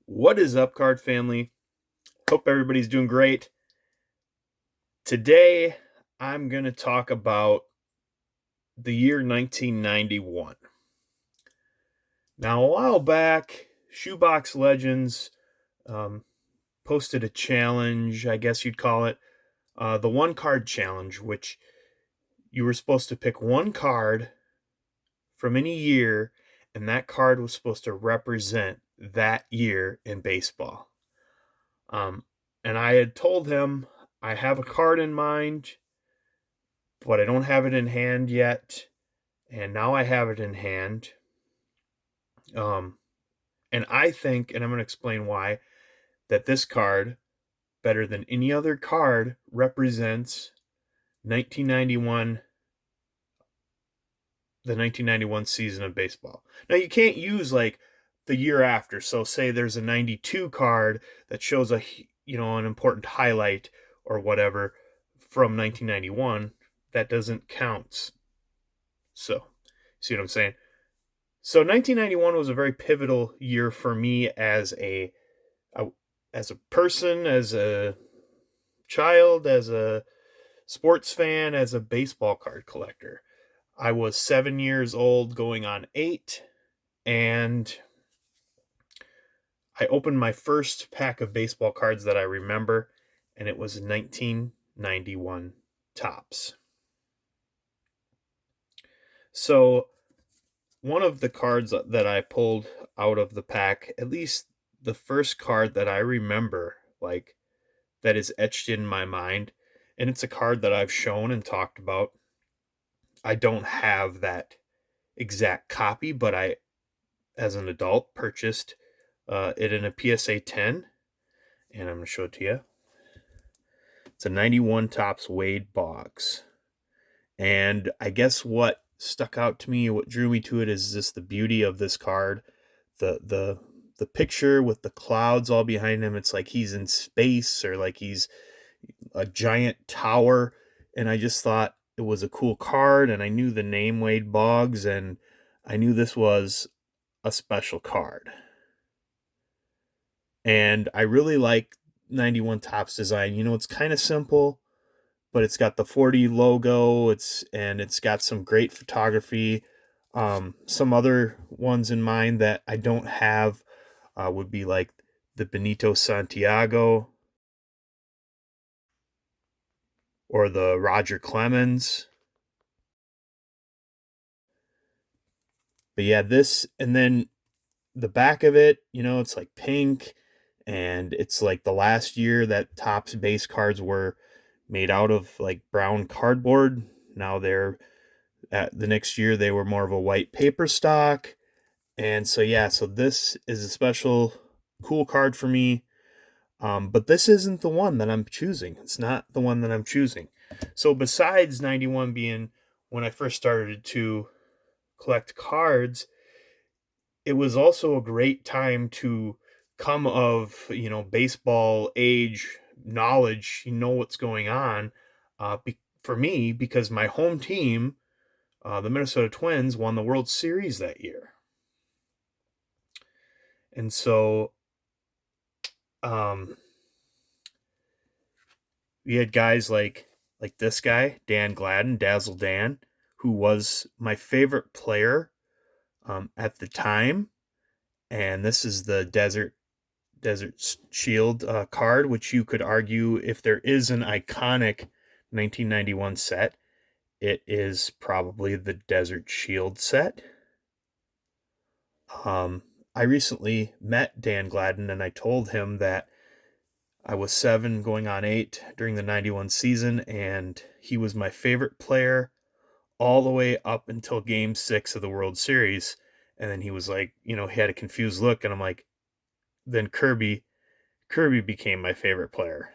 What is up, card family? Hope everybody's doing great. Today, I'm going to talk about the year 1991. Now, a while back, Shoebox Legends posted a challenge, I guess you'd call it, the one card challenge, which you were supposed to pick one card from any year, and that card was supposed to represent that year in baseball. And I had told him I have a card in mind, but I don't have it in hand yet. And now I have it in hand. And I think, and I'm going to explain why, that this card, better than any other card, represents 1991, the 1991 season of baseball. Now, you can't use like the year after. So say there's a 92 card that shows an important highlight or whatever from 1991, that doesn't count. So, see what I'm saying? So 1991 was a very pivotal year for me as a person, as a child, as a sports fan, as a baseball card collector. I was 7 years old going on 8, and I opened my first pack of baseball cards that I remember, and it was 1991 Topps. So one of the cards that I pulled out of the pack, at least the first card that I remember, like, that is etched in my mind, and it's a card that I've shown and talked about. I don't have that exact copy, but I, as an adult, purchased it in a PSA 10, and I'm going to show it to you. It's a 91 Topps Wade Boggs. And I guess what stuck out to me, what drew me to it, is just the beauty of this card. The picture with the clouds all behind him. It's like he's in space, or like he's a giant tower. And I just thought it was a cool card, and I knew the name Wade Boggs, and I knew this was a special card. And I really like 91 Topps design. It's kind of simple, but it's got the 40 logo. It's got some great photography. Some other ones in mind that I don't have would be like the Benito Santiago or the Roger Clemens. But yeah, this, and then the back of it, it's like pink, and it's like the last year that Topps base cards were made out of like brown cardboard. Now they're the next year they were more of a white paper stock. And so this is a special cool card for me. But this isn't the one that I'm choosing. It's not the one that I'm choosing. So besides 91 being when I first started to collect cards, it was also a great time to come of, baseball age knowledge, what's going on, for me, because my home team, the Minnesota Twins, won the World Series that year. And so we had guys like this guy, Dan Gladden, Dazzle Dan, who was my favorite player at the time. And this is the Desert Shield card, which you could argue, if there is an iconic 1991 set, it is probably the Desert Shield set. I recently met Dan Gladden, and I told him that I was 7 going on 8 during the 91 season, and he was my favorite player all the way up until Game 6 of the World Series. And then he was like, he had a confused look, and I'm like, then Kirby became my favorite player.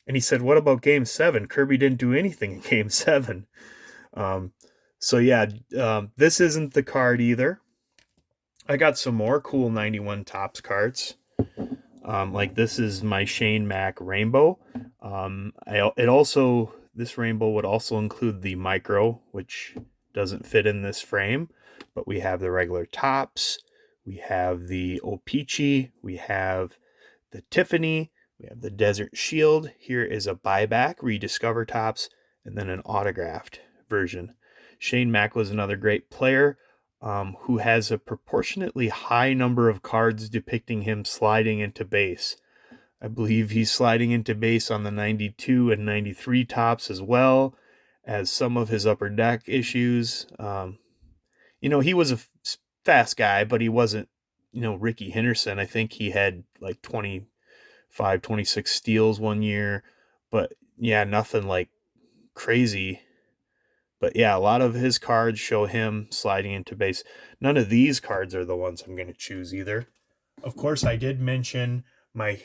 And he said, what about Game 7? Kirby didn't do anything in Game 7. This isn't the card either. I got some more cool 91 Topps cards. Like this is my Shane Mack Rainbow. This rainbow would also include the micro, which doesn't fit in this frame, but we have the regular Topps. we have the O-Pee-Chee, we have the Tiffany, we have the Desert Shield. Here is a buyback, rediscover tops, and then an autographed version. Shane Mack was another great player who has a proportionately high number of cards depicting him sliding into base. I believe he's sliding into base on the 92 and 93 tops as well as some of his upper deck issues. He was a fast guy, but he wasn't, Ricky Henderson. I think he had like 25, 26 steals one year, but yeah, nothing like crazy. But yeah, a lot of his cards show him sliding into base. None of these cards are the ones I'm going to choose either. Of course, I did mention my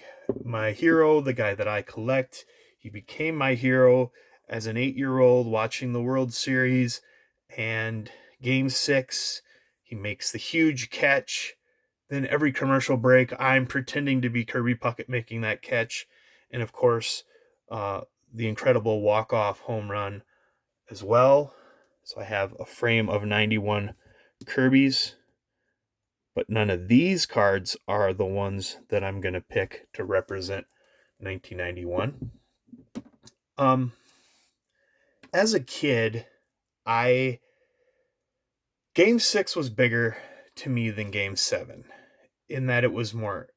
hero, the guy that I collect. He became my hero as an 8-year-old watching the World Series, and Game 6, he makes the huge catch. Then every commercial break, I'm pretending to be Kirby Puckett making that catch. And of course, the incredible walk-off home run as well. So I have a frame of 91 Kirby's, but none of these cards are the ones that I'm going to pick to represent 1991. As a kid, Game 6 was bigger to me than Game 7 in that it was more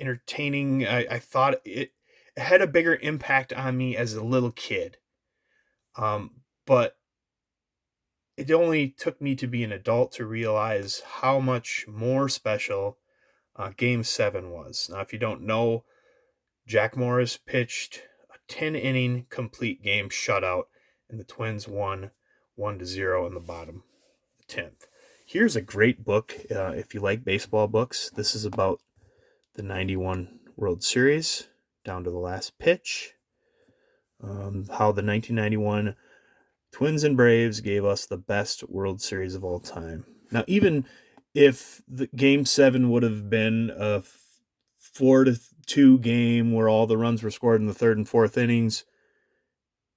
entertaining. I thought it had a bigger impact on me as a little kid. But it only took me to be an adult to realize how much more special Game 7 was. Now, if you don't know, Jack Morris pitched a 10-inning complete game shutout, and the Twins won 1-0 in the bottom of the 10th. Here's a great book if you like baseball books. This is about the 91 World Series, down to the last pitch. How the 1991 Twins and Braves gave us the best World Series of all time. Now, even if the Game 7 would have been a 4-2 game where all the runs were scored in the third and fourth innings,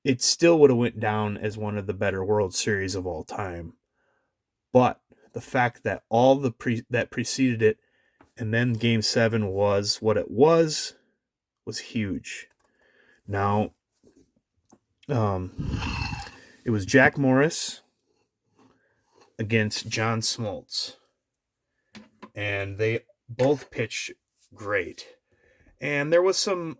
it still would have went down as one of the better World Series of all time. But the fact that all that preceded it and then Game 7 was what it was huge. Now, it was Jack Morris against John Smoltz, and they both pitched great. And there was some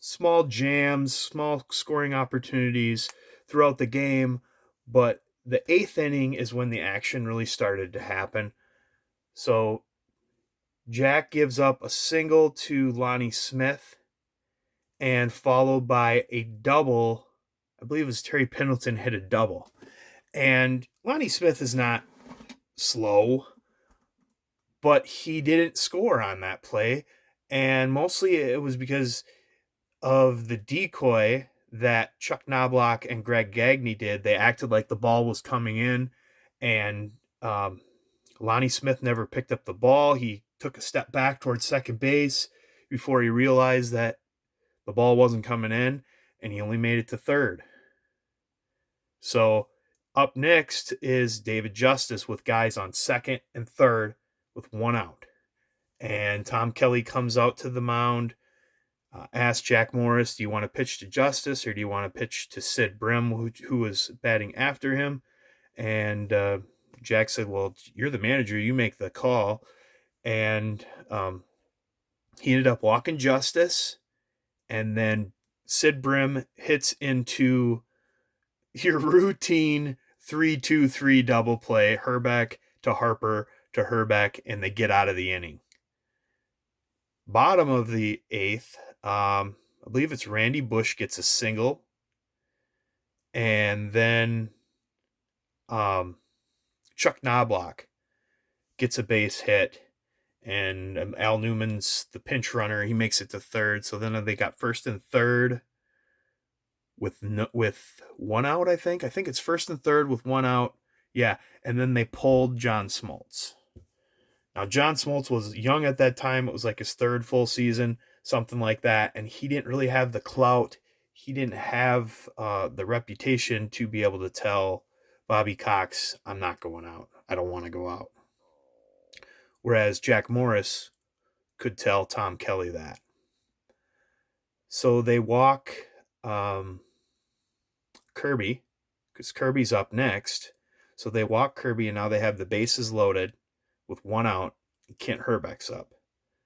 small jams, small scoring opportunities throughout the game, but the 8th inning is when the action really started to happen. So Jack gives up a single to Lonnie Smith, and followed by a double. I believe it was Terry Pendleton hit a double. And Lonnie Smith is not slow, but he didn't score on that play. And mostly it was because of the decoy that Chuck Knobloch and Greg Gagne did. They acted like the ball was coming in, and Lonnie Smith never picked up the ball. He took a step back towards second base before he realized that the ball wasn't coming in, and he only made it to third. So up next is David Justice with guys on second and third with one out. And Tom Kelly comes out to the mound, asks Jack Morris, do you want to pitch to Justice or do you want to pitch to Sid Brim, who was batting after him? And Jack said, well, you're the manager. You make the call. And he ended up walking Justice. And then Sid Brim hits into your routine 3-2-3 double play, Herbeck to Harper to Herbeck, and they get out of the inning. Bottom of the 8th, I believe it's Randy Bush gets a single, and then Chuck Knobloch gets a base hit, and Al Newman's the pinch runner. He makes it to third, so then they got first and third with one out, I think. I think it's first and third with one out. Yeah, and then they pulled John Smoltz. Now, John Smoltz was young at that time. It was like his third full season, something like that, and he didn't really have the clout. He didn't have the reputation to be able to tell Bobby Cox, I'm not going out. I don't want to go out. whereas Jack Morris could tell Tom Kelly that. So they walk Kirby, because Kirby's up next. So they walk Kirby, and now they have the bases loaded with one out. And Kent Herbeck's up.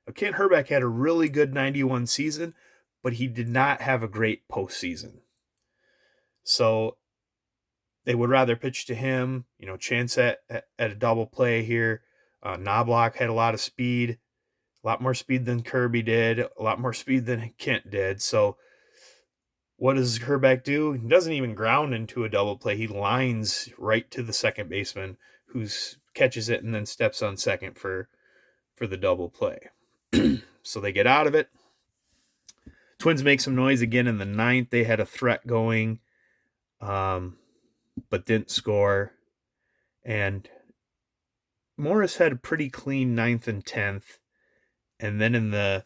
Now, Kent Herbeck had a really good 91 season, but he did not have a great postseason. So they would rather pitch to him, chance at a double play here. Knobloch had a lot of speed, a lot more speed than Kirby did, a lot more speed than Kent did. So what does Herbeck do? He doesn't even ground into a double play. He lines right to the second baseman, who catches it and then steps on second for the double play. So they get out of it. Twins make some noise again in the ninth. They had a threat going, but didn't score. And Morris had a pretty clean ninth and 10th. And then in the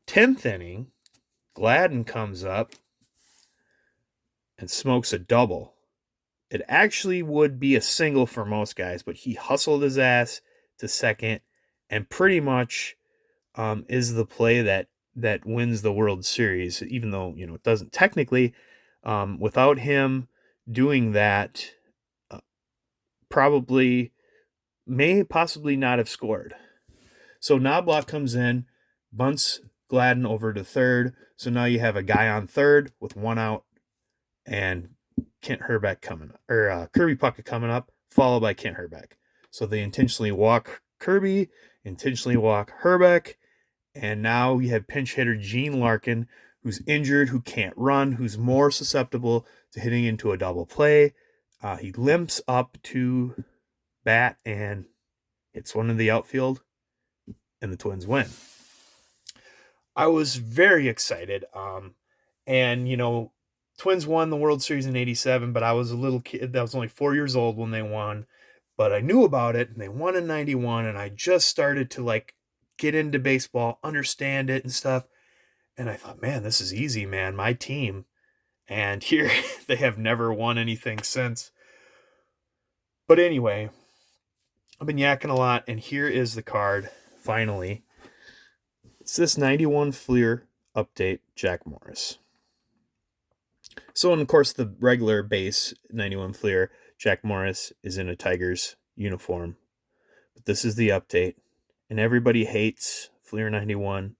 10th inning, Gladden comes up and smokes a double. It actually would be a single for most guys, but he hustled his ass to second and pretty much is the play that wins the World Series, even though, it doesn't technically. Without him doing that, possibly not have scored. So Knobloch comes in, bunts Gladden over to third. So now you have a guy on third with one out, and Kent Herbeck coming up, or Kirby Puckett coming up, followed by Kent Herbeck. So they intentionally walk Kirby, intentionally walk Herbeck, and now you have pinch hitter Gene Larkin, who's injured, who can't run, who's more susceptible to hitting into a double play. He limps up to bat and hits one in the outfield, and the Twins win. I was very excited. And, Twins won the World Series in 87, but I was a little kid that was only 4 years old when they won. But I knew about it, and they won in 91, and I just started to, get into baseball, understand it and stuff. And I thought, man, this is easy, man, my team. And here, they have never won anything since. But anyway, I've been yakking a lot, and here is the card, finally. It's this 91 Fleer update, Jack Morris. So, and of course, the regular base 91 Fleer, Jack Morris is in a Tigers uniform. But this is the update. And everybody hates Fleer 91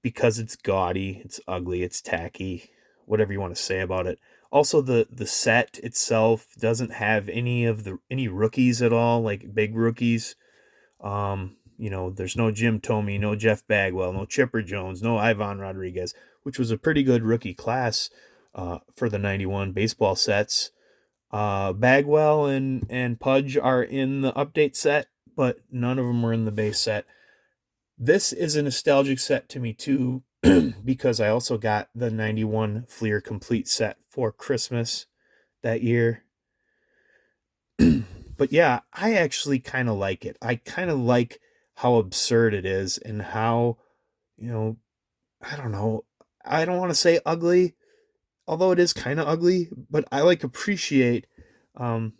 because it's gaudy, it's ugly, it's tacky, whatever you want to say about it. Also, the set itself doesn't have any rookies at all, like big rookies. There's no Jim Thome, no Jeff Bagwell, no Chipper Jones, no Ivan Rodriguez, which was a pretty good rookie class for the 91 baseball sets. Bagwell and Pudge are in the update set, but none of them were in the base set. This is a nostalgic set to me too, because I also got the 91 Fleer complete set for Christmas that year. But yeah, I actually kind of like it. I kind of like how absurd it is and how, I don't know. I don't want to say ugly, although it is kind of ugly, but I appreciate the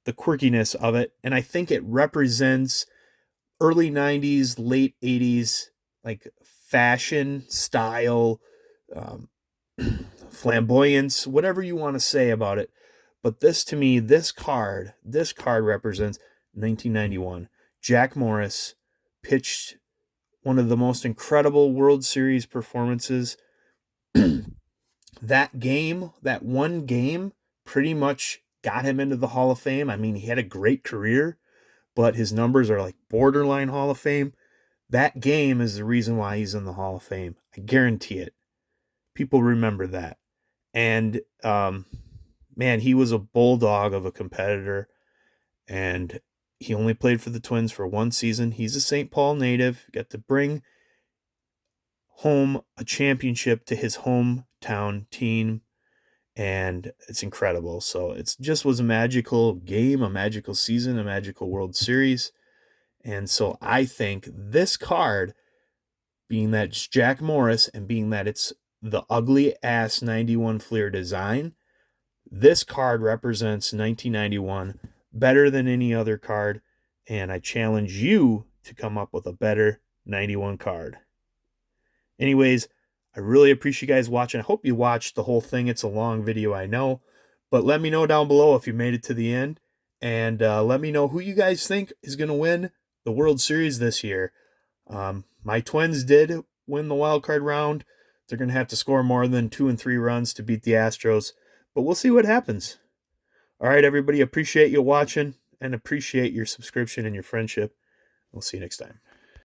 quirkiness of it. And I think it represents early 90s, late 80s, fashion, style, flamboyance, whatever you want to say about it. But to me, this card represents 1991. Jack Morris pitched one of the most incredible World Series performances. That one game, pretty much got him into the Hall of Fame. I mean, he had a great career, but his numbers are borderline Hall of Fame. That game is the reason why he's in the Hall of Fame. I guarantee it. People remember that. And, man, he was a bulldog of a competitor, and he only played for the Twins for one season. He's a St. Paul native, got to bring home a championship to his hometown team, and it's incredible. So it just was a magical game, a magical season, a magical World Series. And so I think this card, being that it's Jack Morris and being that it's the ugly ass 91 Fleer design, this card represents 1991 better than any other card. and I challenge you to come up with a better 91 card. Anyways, I really appreciate you guys watching. I hope you watched the whole thing. It's a long video, I know. But let me know down below if you made it to the end. And let me know who you guys think is going to win the World Series this year. My Twins did win the wild card round. They're going to have to score more than 2 and 3 runs to beat the Astros. But we'll see what happens. All right, everybody. Appreciate you watching and appreciate your subscription and your friendship. We'll see you next time.